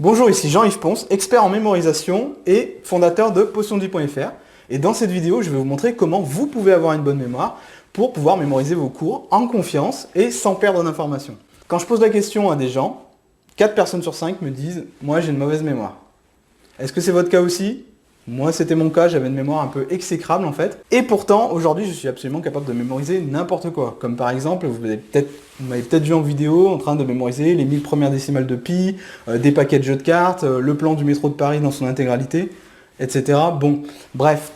Bonjour, ici Jean-Yves Ponce, expert en mémorisation et fondateur de potiondu.fr. Et dans cette vidéo, je vais vous montrer comment vous pouvez avoir une bonne mémoire pour pouvoir mémoriser vos cours en confiance et sans perdre d'informations. Quand je pose la question à des gens, 4 personnes sur 5 me disent « Moi, j'ai une mauvaise mémoire ». Est-ce que c'est votre cas aussi ? Moi, c'était mon cas, j'avais une mémoire un peu exécrable en fait. Et pourtant, aujourd'hui, je suis absolument capable de mémoriser n'importe quoi. Comme par exemple, vous m'avez peut-être vu en vidéo en train de mémoriser les 1000 premières décimales de pi, des paquets de jeux de cartes, le plan du métro de Paris dans son intégralité, etc. Bon, bref.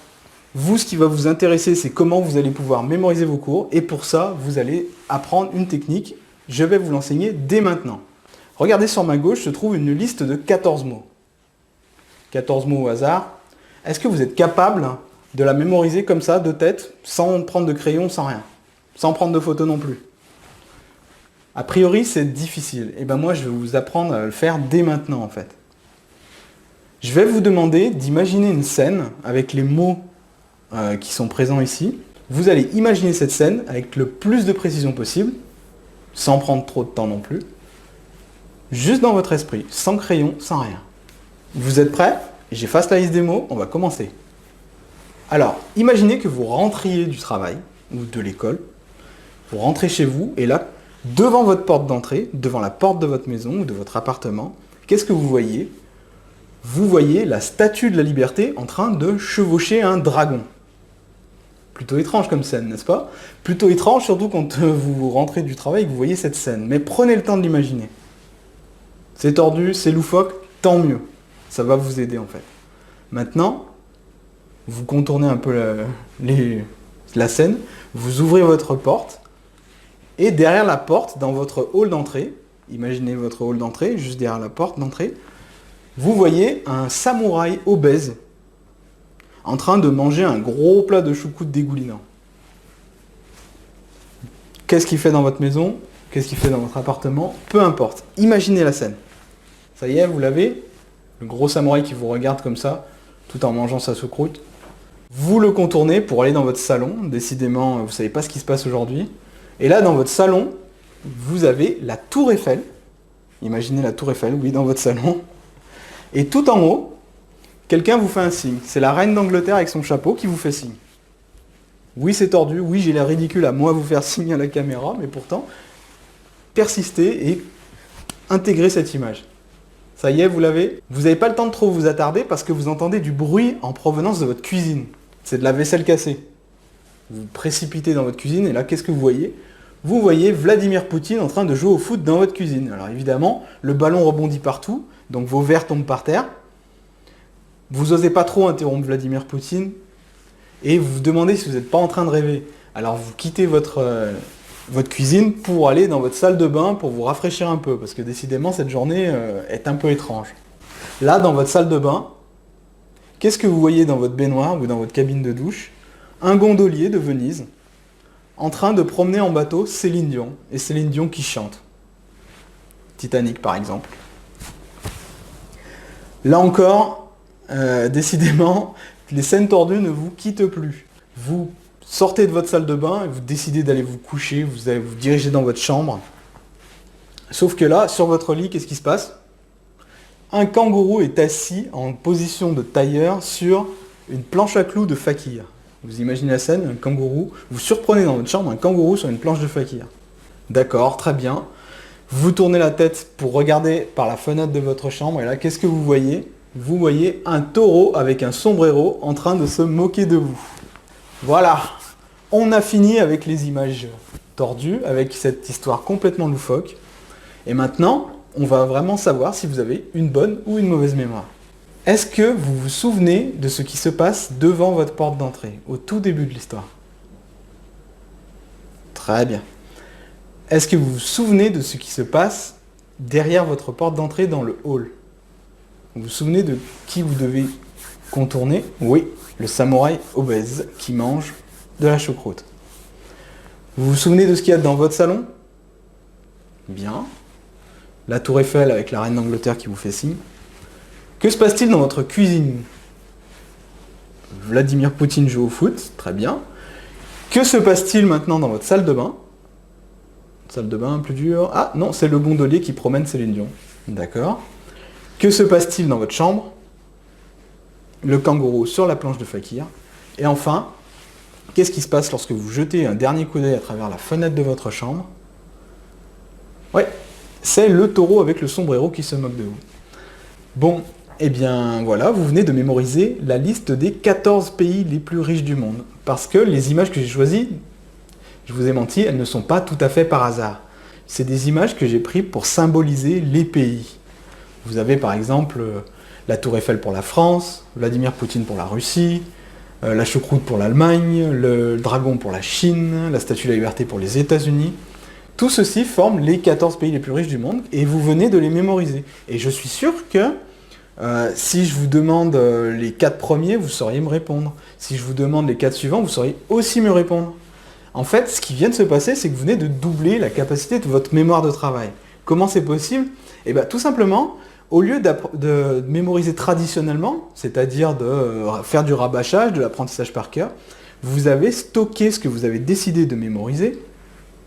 Vous, ce qui va vous intéresser, c'est comment vous allez pouvoir mémoriser vos cours. Et pour ça, vous allez apprendre une technique. Je vais vous l'enseigner dès maintenant. Regardez sur ma gauche, se trouve une liste de 14 mots. 14 mots au hasard. Est-ce que vous êtes capable de la mémoriser comme ça, de tête, sans prendre de crayon, sans rien, sans prendre de photo non plus? A priori, c'est difficile. Et ben moi, je vais vous apprendre à le faire dès maintenant, en fait. Je vais vous demander d'imaginer une scène avec les mots qui sont présents ici. Vous allez imaginer cette scène avec le plus de précision possible, sans prendre trop de temps non plus, juste dans votre esprit, sans crayon, sans rien. Vous êtes prêts ? J'efface la liste des mots, on va commencer. Alors, imaginez que vous rentriez du travail, ou de l'école, vous rentrez chez vous, et là, devant votre porte d'entrée, devant la porte de votre maison ou de votre appartement, qu'est-ce que vous voyez ? Vous voyez la statue de la liberté en train de chevaucher un dragon. Plutôt étrange comme scène, n'est-ce pas ? Plutôt étrange, surtout quand vous rentrez du travail et que vous voyez cette scène. Mais prenez le temps de l'imaginer. C'est tordu, c'est loufoque, tant mieux. Ça va vous aider en fait. Maintenant, vous contournez un peu la scène, vous ouvrez votre porte, et derrière la porte, dans votre hall d'entrée, imaginez votre hall d'entrée, juste derrière la porte d'entrée, vous voyez un samouraï obèse en train de manger un gros plat de choucroute dégoulinant. Qu'est-ce qu'il fait dans votre maison? Qu'est-ce qu'il fait dans votre appartement? Peu importe. Imaginez la scène. Ça y est, vous l'avez? Le gros samouraï qui vous regarde comme ça, tout en mangeant sa choucroute. Vous le contournez pour aller dans votre salon. Décidément, vous ne savez pas ce qui se passe aujourd'hui. Et là, dans votre salon, vous avez la tour Eiffel. Imaginez la tour Eiffel, oui, dans votre salon. Et tout en haut, quelqu'un vous fait un signe. C'est la reine d'Angleterre avec son chapeau qui vous fait signe. Oui, c'est tordu. Oui, j'ai l'air ridicule à moi vous faire signe à la caméra, mais pourtant, persistez et intégrez cette image. Ça y est, vous l'avez? Vous n'avez pas le temps de trop vous attarder parce que vous entendez du bruit en provenance de votre cuisine. C'est de la vaisselle cassée. Vous vous précipitez dans votre cuisine et là, qu'est-ce que vous voyez? Vous voyez Vladimir Poutine en train de jouer au foot dans votre cuisine. Alors évidemment, le ballon rebondit partout, donc vos verres tombent par terre. Vous n'osez pas trop interrompre Vladimir Poutine et vous vous demandez si vous n'êtes pas en train de rêver. Alors vous quittez votre cuisine pour aller dans votre salle de bain pour vous rafraîchir un peu, parce que décidément cette journée est un peu étrange. Là, dans votre salle de bain, qu'est-ce que vous voyez dans votre baignoire ou dans votre cabine de douche? Un gondolier de Venise en train de promener en bateau Céline Dion, et Céline Dion qui chante. Titanic par exemple. Là encore, décidément, les scènes tordues ne vous quittent plus. Vous sortez de votre salle de bain et vous décidez d'aller vous coucher, vous allez vous diriger dans votre chambre. Sauf que là, sur votre lit, qu'est-ce qui se passe? Un kangourou est assis en position de tailleur sur une planche à clous de fakir. Vous imaginez la scène, un kangourou, vous surprenez dans votre chambre un kangourou sur une planche de fakir. D'accord, très bien. Vous tournez la tête pour regarder par la fenêtre de votre chambre et là, qu'est-ce que vous voyez? Vous voyez un taureau avec un sombrero en train de se moquer de vous. Voilà, on a fini avec les images tordues, avec cette histoire complètement loufoque. Et maintenant, on va vraiment savoir si vous avez une bonne ou une mauvaise mémoire. Est-ce que vous vous souvenez de ce qui se passe devant votre porte d'entrée, au tout début de l'histoire? Très bien. Est-ce que vous vous souvenez de ce qui se passe derrière votre porte d'entrée dans le hall? Vous vous souvenez de qui vous devez contourner? Oui, le samouraï obèse qui mange de la choucroute. Vous vous souvenez de ce qu'il y a dans votre salon? Bien. La tour Eiffel avec la reine d'Angleterre qui vous fait signe. Que se passe-t-il dans votre cuisine? Vladimir Poutine joue au foot, très bien. Que se passe-t-il maintenant dans votre salle de bain? Salle de bain plus dure. Ah non, c'est le gondolier qui promène Céline Dion. D'accord. Que se passe-t-il dans votre chambre? Le kangourou sur la planche de Fakir. Et enfin, qu'est-ce qui se passe lorsque vous jetez un dernier coup d'œil à travers la fenêtre de votre chambre? Ouais, c'est le taureau avec le sombrero qui se moque de vous. Bon, eh bien voilà, vous venez de mémoriser la liste des 14 pays les plus riches du monde. Parce que les images que j'ai choisies, je vous ai menti, elles ne sont pas tout à fait par hasard. C'est des images que j'ai prises pour symboliser les pays. Vous avez par exemple la Tour Eiffel pour la France, Vladimir Poutine pour la Russie, la choucroute pour l'Allemagne, le dragon pour la Chine, la Statue de la Liberté pour les États-Unis. Tout ceci forme les 14 pays les plus riches du monde et vous venez de les mémoriser. Et je suis sûr que si je vous demande les 4 premiers, vous sauriez me répondre. Si je vous demande les 4 suivants, vous sauriez aussi me répondre. En fait, ce qui vient de se passer, c'est que vous venez de doubler la capacité de votre mémoire de travail. Comment c'est possible? Eh bien, tout simplement, au lieu de mémoriser traditionnellement, c'est-à-dire de faire du rabâchage, de l'apprentissage par cœur, vous avez stocké ce que vous avez décidé de mémoriser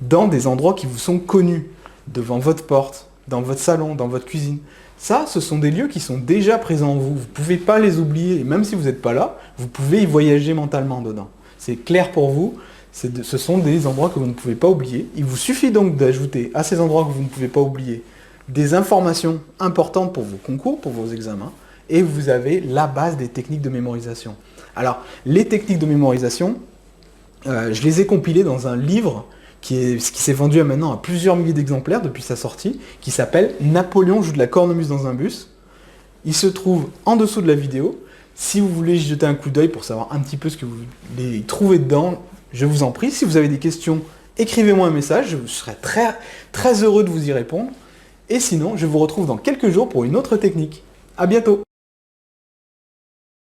dans des endroits qui vous sont connus, devant votre porte, dans votre salon, dans votre cuisine. Ça, ce sont des lieux qui sont déjà présents en vous. Vous ne pouvez pas les oublier, et même si vous n'êtes pas là, vous pouvez y voyager mentalement dedans. C'est clair pour vous, ce sont des endroits que vous ne pouvez pas oublier. Il vous suffit donc d'ajouter à ces endroits que vous ne pouvez pas oublier des informations importantes pour vos concours, pour vos examens, et vous avez la base des techniques de mémorisation. Alors, les techniques de mémorisation, je les ai compilées dans un livre qui s'est vendu maintenant à plusieurs milliers d'exemplaires depuis sa sortie, qui s'appelle « Napoléon joue de la cornemuse dans un bus ». Il se trouve en dessous de la vidéo. Si vous voulez y jeter un coup d'œil pour savoir un petit peu ce que vous voulez trouver dedans, je vous en prie. Si vous avez des questions, écrivez-moi un message, je serai très, très heureux de vous y répondre. Et sinon, je vous retrouve dans quelques jours pour une autre technique. À bientôt!